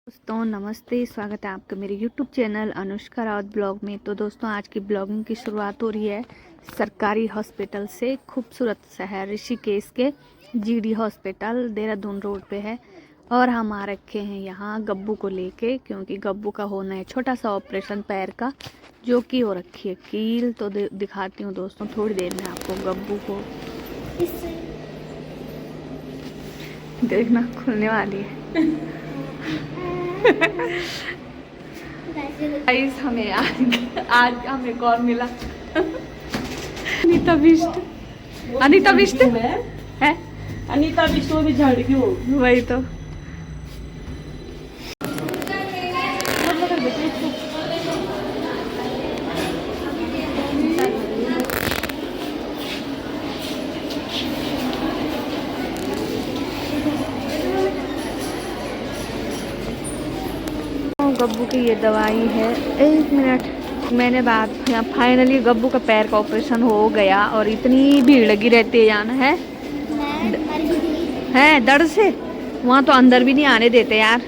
दोस्तों नमस्ते, स्वागत है आपका मेरे YouTube channel Anushka Raut blog में। तो दोस्तों आज की ब्लॉगिंग की शुरुआत हो रही है सरकारी हॉस्पिटल से। खूबसूरत शहर ऋषिकेश के जीडी हॉस्पिटल देहरादून रोड पे है और हम आ रखे हैं यहाँ गब्बू को लेके, क्योंकि गब्बू का होना है छोटा सा ऑपरेशन पैर का, जो कि हो रखी है कील। तो दिखाती हूँ दोस्तों थोड़ी देर में आपको गब्बू को। देखना खुलने वाली है। गाइस हमें आज हमें कौन मिला? अनीता बिष्ट। अनीता बिष्ट है। अनीता बिष्ट भी झाड़ क्यों? वही तो। गब्बू की ये दवाई है। एक मिनट, मैंने बात फाइनली गब्बू का पैर का ऑपरेशन हो गया और इतनी भीड़ लगी रहती है यहाँ है दर्द से वहाँ तो अंदर भी नहीं आने देते यार।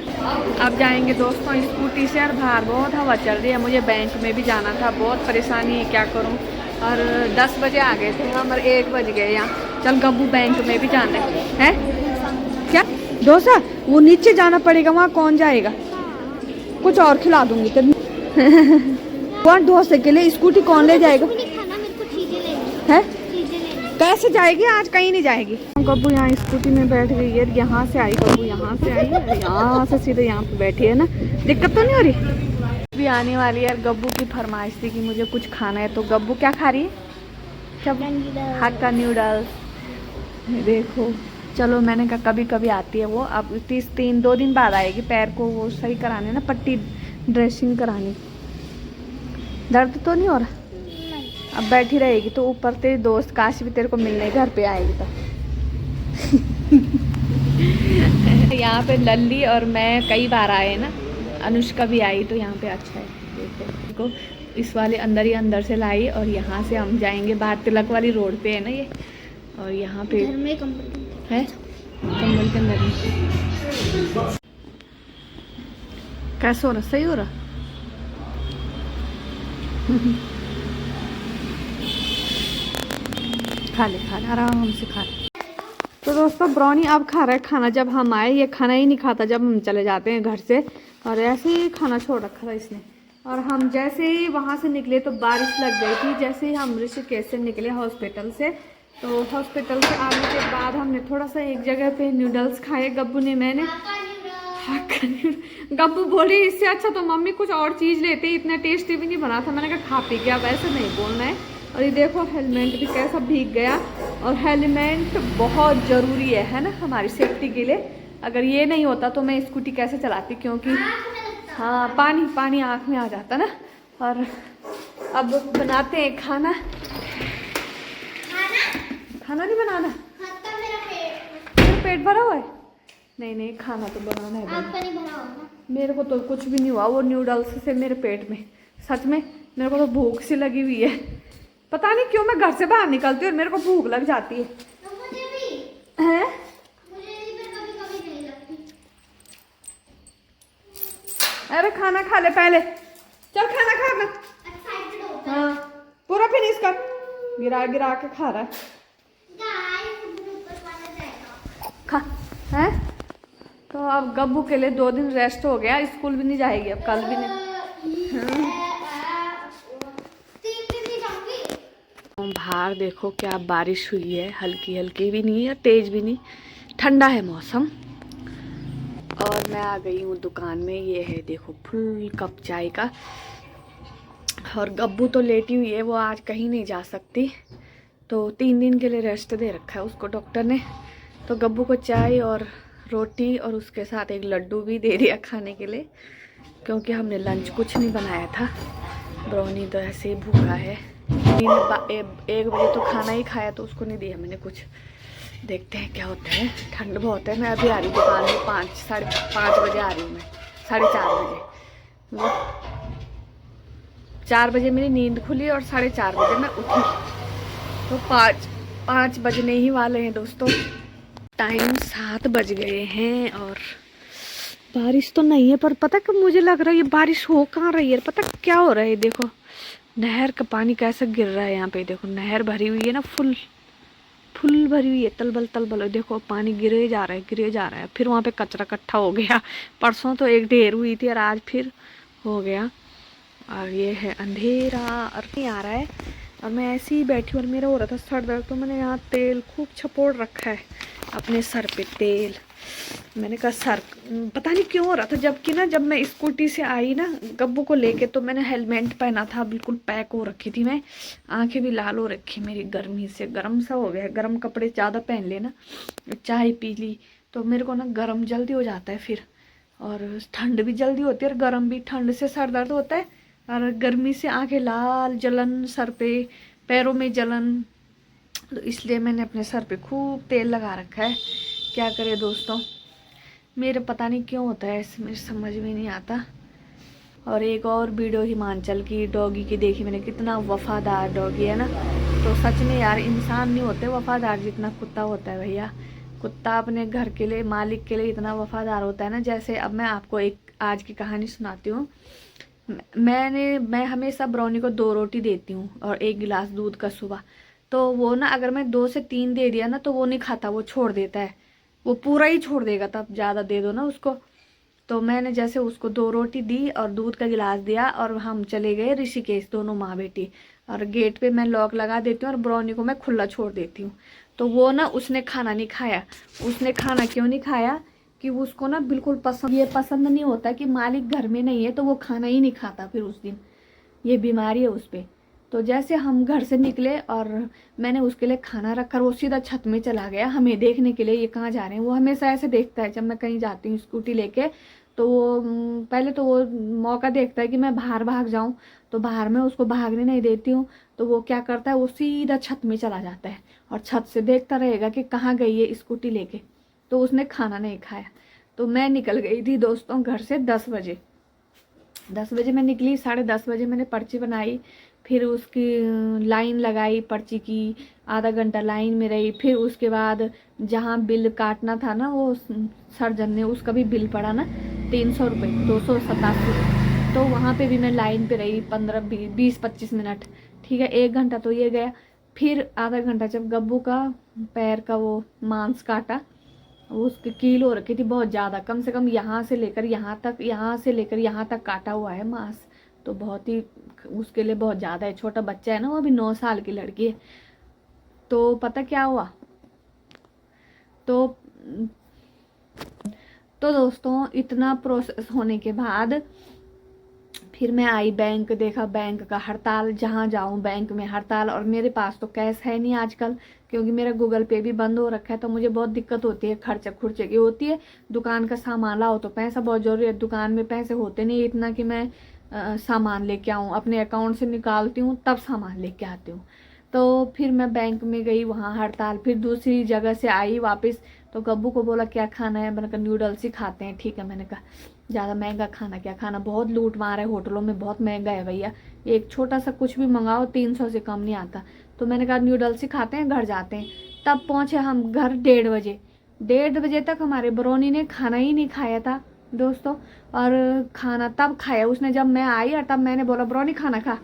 अब जाएंगे दोस्तों स्कूटी से। यार बाहर बहुत हवा चल रही है, मुझे बैंक में भी जाना था, बहुत परेशानी है, क्या करूँ। और 10 बजे आ गए थे हम और 1 बज गए यहाँ। चल गब्बू बैंक में भी जाना है। क्या डोसा? वो नीचे जाना पड़ेगा, वहाँ कौन जाएगा? कुछ और खिला दूंगी तेरे। वहाँ डोसे के लिए स्कूटी कौन ले जाएगा? है कैसे जाएगी? आज कहीं नहीं जाएगी। गब्बू यहाँ स्कूटी में बैठ गई है। यहाँ से आई गब्बू, यहाँ से आई, यहाँ से सीधे यहाँ पे बैठी है ना। दिक्कत तो नहीं हो रही? भी आने वाली है यार। गब्बू की फरमाइश थी कि मुझे कुछ खाना है, तो गब्बू क्या खा रही है? क्या? हक्का नूडल्स। देखो चलो, मैंने कहा कभी कभी आती है वो। अब 2 दिन बाद आएगी। पैर को वो सही कराने ना, पट्टी ड्रेसिंग करानी। दर्द तो नहीं हो रहा? अब बैठी रहेगी तो ऊपर तेरी दोस्त काश भी तेरे को मिलने घर पे आएगी तो। यहाँ पे लल्ली और मैं कई बार आए ना, अनुष्का भी आई, तो यहाँ पे अच्छा है। देखो इस वाले अंदर ही अंदर से लाई और यहाँ से हम जाएंगे बाहर। तिलक वाली रोड पे है ना ये। और यहाँ पे घर में है कंबल के अंदर। कैसे हो रहा? सही हो रहा? खा ले आराम से खा ले। तो दोस्तों ब्राउनी अब खा रहा है खाना। जब हम आए ये खाना ही नहीं खाता जब हम चले जाते हैं घर से, और ऐसे ही खाना छोड़ रखा था इसने। और हम जैसे ही वहाँ से निकले तो बारिश लग गई थी। जैसे ही हम ऋषिकेश से निकले हॉस्पिटल से, तो हॉस्पिटल से आने के बाद हमने थोड़ा सा एक जगह पे नूडल्स खाए, गब्बू ने, मैंने। गब्बू बोली इससे अच्छा तो मम्मी कुछ और चीज़ लेते, इतना टेस्टी भी नहीं बना था। मैंने कहा खा पी गया, वैसे नहीं बोलना है। और ये देखो हेलमेट भी कैसा भीग गया। और हेलमेट बहुत ज़रूरी है ना हमारी सेफ्टी के लिए। अगर ये नहीं होता तो मैं स्कूटी कैसे चलाती, क्योंकि हाँ पानी आँख में आ जाता ना। और अब बनाते हैं खाना। खाना नहीं बनाना? मेरा पेट भरा हुआ है। नहीं खाना तो बनाना है। आपका नहीं भरा होगा? मेरे को तो कुछ भी नहीं हुआ वो न्यूडल्स से मेरे पेट में। सच में मेरे को तो भूख सी लगी हुई है। पता नहीं क्यों मैं घर से बाहर निकलती हूँ और मेरे को भूख लग जाती है। तो मुझे भी है। मुझे भी कभी नहीं लगती। अरे खाना खा ले पहले, चल खाना खा ले। हाँ पूरा फिनिश कर। गिरा के खा रहा है। खा है। तो अब गब्बू के लिए 2 दिन रेस्ट हो गया। स्कूल भी नहीं जाएगी अब, कल भी नहीं। बाहर देखो क्या बारिश हुई है, हल्की हल्की भी नहीं है, तेज भी नहीं, ठंडा है मौसम। और मैं आ गई हूँ दुकान में। ये है देखो फुल कप चाय का। और गब्बू तो लेटी हुई है, वो आज कहीं नहीं जा सकती, तो 3 दिन के लिए रेस्ट दे रखा है उसको डॉक्टर ने। तो गब्बू को चाय और रोटी और उसके साथ एक लड्डू भी दे दिया खाने के लिए, क्योंकि हमने लंच कुछ नहीं बनाया था। ब्राउनी तो ऐसे ही भूखा है। 1 बजे तो खाना ही खाया, तो उसको नहीं दिया मैंने कुछ। देखते हैं क्या होता है। ठंड बहुत है। मैं अभी आ रही दुकान में 5 साढ़े 5 बजे आ रही हूँ मैं। 4:30 बजे 4 बजे मेरी नींद खुली और 4:30 बजे मैं उठी। तो 5 बजने ही वाले हैं दोस्तों। टाइम 7 बज गए हैं और बारिश तो नहीं है, पर पता कब मुझे लग रहा है ये बारिश हो कहाँ रही है, पता क्या हो रहा है। देखो नहर का पानी कैसे गिर रहा है यहाँ पे, देखो नहर भरी हुई है ना, फुल फुल भरी हुई है, तलबल तलबल। देखो पानी गिरे जा रहा है, गिरे जा रहा है। फिर वहाँ पे कचरा इकट्ठा हो गया, परसों तो एक ढेर हुई थी और आज फिर हो गया। और ये है अंधेरा और नहीं आ रहा है, और मैं ऐसे ही बैठी हूँ और मेरा हो रहा था सर दर्द, तो मैंने यहाँ तेल खूब छपोड़ रखा है अपने सर पे तेल। मैंने कहा सर, पता नहीं क्यों हो रहा था, जबकि ना जब मैं स्कूटी से आई ना गब्बू को लेके, तो मैंने हेलमेट पहना था, बिल्कुल पैक हो रखी थी मैं, आंखें भी लाल हो रखी मेरी गर्मी से, गर्म सा हो गया। गर्म कपड़े ज़्यादा पहन लेना, चाय पी ली तो मेरे को ना गर्म जल्दी हो जाता है फिर, और ठंड भी जल्दी होती है, और गर्म भी, ठंड से सर दर्द होता है और गर्मी से आंखें लाल, जलन सर पे, पैरों में जलन। तो इसलिए मैंने अपने सर पे खूब तेल लगा रखा है। क्या करे दोस्तों, मेरे पता नहीं क्यों होता है, मेरे समझ में नहीं आता। और एक और वीडियो हिमाचल की डॉगी की देखी मैंने, कितना वफादार डॉगी है ना। तो सच में यार इंसान नहीं होते वफादार जितना कुत्ता होता है भैया। कुत्ता अपने घर के लिए, मालिक के लिए इतना वफादार होता है ना। जैसे अब मैं आपको एक आज की कहानी सुनाती हूँ। मैं हमेशा ब्राउनी को 2 रोटी देती हूँ और 1 गिलास दूध का सुबह। तो वो ना अगर मैं 2 से 3 दे दिया ना तो वो नहीं खाता, वो छोड़ देता है, वो पूरा ही छोड़ देगा, तब ज़्यादा दे दो ना उसको। तो मैंने जैसे उसको 2 रोटी दी और दूध का गिलास दिया, और हम चले गए ऋषिकेश, दोनों माँ बेटी। और गेट पे मैं लॉक लगा देती हूँ और ब्राउनी को मैं खुला छोड़ देती हूँ। तो वो ना उसने खाना नहीं खाया। उसने खाना क्यों नहीं खाया कि उसको ना बिल्कुल पसंद नहीं होता कि मालिक घर में नहीं है, तो वो खाना ही नहीं खाता फिर उस दिन। ये बीमारी है उस पर। तो जैसे हम घर से निकले और मैंने उसके लिए खाना रखा, वो सीधा छत में चला गया हमें देखने के लिए ये कहाँ जा रहे हैं। वो हमेशा ऐसे देखता है जब मैं कहीं जाती हूँ स्कूटी लेके, तो वो पहले तो वो मौका देखता है कि मैं बाहर भाग जाऊँ, तो बाहर में उसको भागने नहीं देती हूँ। तो वो क्या करता है, वो सीधा छत में चला जाता है और छत से देखता रहेगा कि कहाँ गई है स्कूटी लेके। तो उसने खाना नहीं खाया। तो मैं निकल गई थी दोस्तों घर से 10 बजे। 10 बजे मैं निकली, 10:30 बजे मैंने पर्ची बनाई, फिर उसकी लाइन लगाई पर्ची की, आधा घंटा लाइन में रही। फिर उसके बाद जहाँ बिल काटना था ना, वो सर्जन ने उसका भी बिल पड़ा ना 300 रुपये, 287। तो वहाँ पे भी मैं लाइन पे रही 15-20-25 मिनट। ठीक है, 1 घंटा तो ये गया। फिर आधा घंटा जब गब्बू का पैर का वो मांस काटा, वो उसकी कील हो रखी थी बहुत ज़्यादा, कम से कम यहाँ से लेकर यहाँ तक, यहाँ से लेकर यहाँ तक काटा हुआ है मांस। तो बहुत ही उसके लिए बहुत ज़्यादा है, छोटा बच्चा है ना, वो अभी 9 साल की लड़की है। तो पता क्या हुआ, तो दोस्तों इतना प्रोसेस होने के बाद फिर मैं आई बैंक, देखा बैंक का हड़ताल, जहाँ जाऊँ बैंक में हड़ताल। और मेरे पास तो कैश है नहीं आजकल, क्योंकि मेरा गूगल पे भी बंद हो रखा है। तो मुझे बहुत दिक्कत होती है, खर्चे खुर्चे की होती है। दुकान का सामान लाओ तो पैसा बहुत जरूरी है, दुकान में पैसे होते नहीं इतना कि मैं सामान लेके आऊँ, अपने अकाउंट से निकालती हूँ तब सामान लेके आती हूँ। तो फिर मैं बैंक में गई, वहाँ हड़ताल। फिर दूसरी जगह से आई वापस, तो गब्बू को बोला क्या खाना है, मैंने कहा नूडल्स ही खाते हैं। ठीक है, मैंने कहा ज़्यादा महंगा खाना क्या खाना, बहुत लूट मार है होटलों में, बहुत महंगा है भैया, एक छोटा सा कुछ भी मंगाओ 300 से कम नहीं आता। तो मैंने कहा नूडल्स ही खाते हैं, घर जाते हैं। तब पहुँचे हम घर 1:30 बजे। 1:30 बजे तक हमारे ब्रोनी ने खाना ही नहीं खाया था दोस्तों। और खाना तब खाया उसने जब मैं आई, और तब मैंने बोला ब्रोनी खाना खा,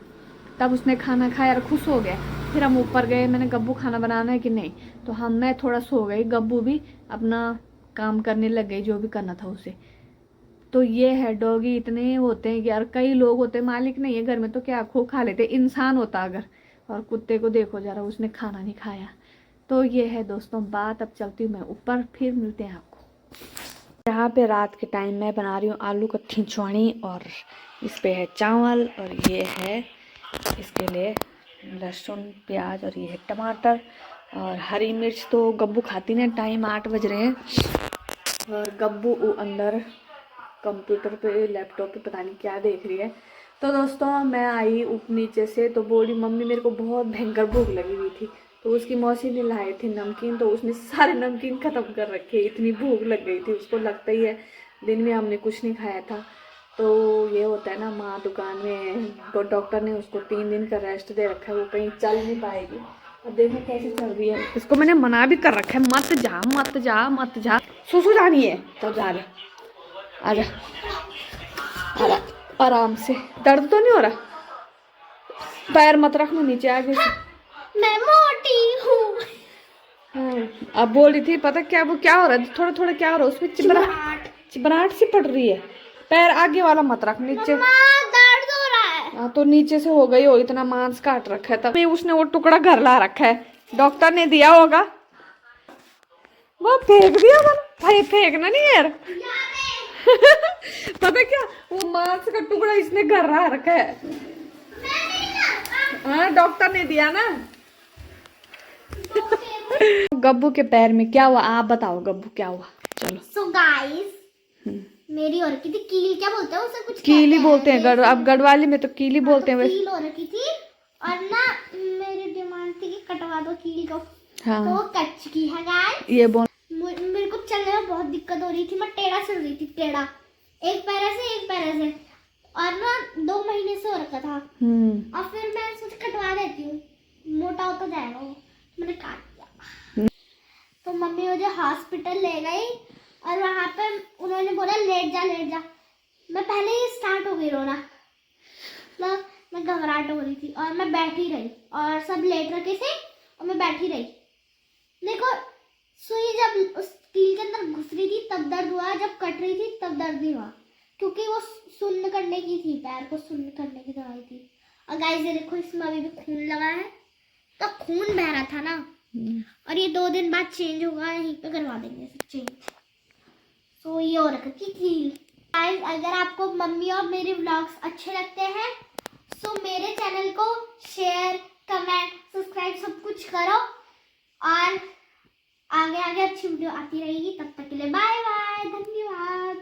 तब उसने खाना खाया और खुश हो गया। फिर हम ऊपर गए, मैंने गब्बू खाना बनाना है कि नहीं, तो मैं थोड़ा सो गई, गब्बू भी अपना काम करने लग गई जो भी करना था उसे। तो ये है, डॉगी इतने होते हैं कि यार, कई लोग होते हैं, मालिक नहीं है घर में तो क्या खो खा लेते, इंसान होता अगर। और कुत्ते को देखो जरा, उसने खाना नहीं खाया। तो ये है दोस्तों बात। अब चलती हूँ मैं ऊपर, फिर मिलते हैं आपको। यहाँ पे रात के टाइम मैं बना रही हूँ आलू का खिंचवानी, और इस पे है चावल, और ये है इसके लिए लहसुन प्याज, और ये है टमाटर और हरी मिर्च। तो गब्बू खाती नहीं, टाइम 8 बज रहे हैं, और गब्बू अंदर कंप्यूटर पे, लैपटॉप पे पता नहीं क्या देख रही है। तो दोस्तों मैं आई नीचे से, तो बोली मम्मी मेरे को बहुत भयंकर भूख लगी हुई थी। तो उसकी मौसी ने लाए थे नमकीन, तो उसने सारे नमकीन ख़त्म कर रखे, इतनी भूख लग गई थी उसको। लगता ही है दिन में हमने कुछ नहीं खाया था। तो ये होता है ना, माँ दुकान में, तो डॉक्टर ने उसको 3 दिन का रेस्ट दे रखा है, वो कहीं चल नहीं पाएगी। अब देखो कैसे चल रही है। इसको मैंने मना भी कर रखा है, मत जा मत जा मत जा, सुसु जानी है तब जा रहे। आजा आजा, आराम से। दर्द तो नहीं हो रहा? पैर मत रखना नीचे आगे से। मैं मोटी हूँ। हाँ, अब बोल रही थी पता क्या, वो क्या हो रहा है, थोड़ा थोड़ा क्या हो रहा है उसमें, चिबराहट सी पड़ रही है। पैर आगे वाला मत रख, नीचे। दर्द हो रहा है। हाँ तो नीचे से हो गई हो, इतना मांस काट रखा है, तब उसने वो टुकड़ा घर ला रखा है, डॉक्टर ने दिया होगा, वो फेंक दिया होगा। भाई फेंकना नहीं यार। पता क्या, वो मांस का टुकड़ा इसने घर ला रखा है। हाँ डॉक्टर ने दिया ना। गब्बू के पैर में क्या हुआ, आप बताओ गब्बू क्या हुआ। चलो सो गाइस, मेरी हो रखी थी कील, क्या बोलते हैं उसे, कुछ कीली कहते बोलते हैं, अब गढ़वाली में तो कीली बोलते हैं वैसे। कील हो रखी थी और ना मेरी डिमांड थी कि कटवा दो कील को। हाँ तो वो कट चुकी है गाइस। ये बोल, मेरे को चलने में बहुत दिक्कत हो रही थी, मैं टेढ़ा चल रही थी, टेढ़ा, एक पैर से, और ना 2 महीने से हो रखा था। और फिर मैं सोच कटवा देती हूँ, मोटा होता जाएगा वो, मैंने काट दिया। तो मम्मी मुझे हॉस्पिटल ले गई और वहाँ पे उन्होंने बोला लेट जा। मैं पहले ही स्टार्ट हो गई रोना, मतलब मैं घबराहट हो रही थी और मैं बैठी रही और सब लेट रखे थे और मैं बैठी रही। देखो सुई जब उस कील के अंदर घुस रही थी तब दर्द हुआ, जब कट रही थी तब दर्द नहीं हुआ, क्योंकि वो सुन्न करने की थी, पैर को सुन्न करने की दवाई थी। और गाइस ये देखो इसमें अभी भी खून लगा है, तो खून बह रहा था ना, और ये 2 दिन बाद चेंज होगा, यहीं पे करवा देंगे सब चेंज। सो ये हो रखा की कील। गाइस अगर आपको मम्मी और मेरे व्लॉग्स अच्छे लगते हैं सो मेरे चैनल को शेयर, कमेंट, सब्सक्राइब सब कुछ करो, और आगे आगे अच्छी वीडियो आती रहेगी। तब तक के लिए बाय बाय, धन्यवाद।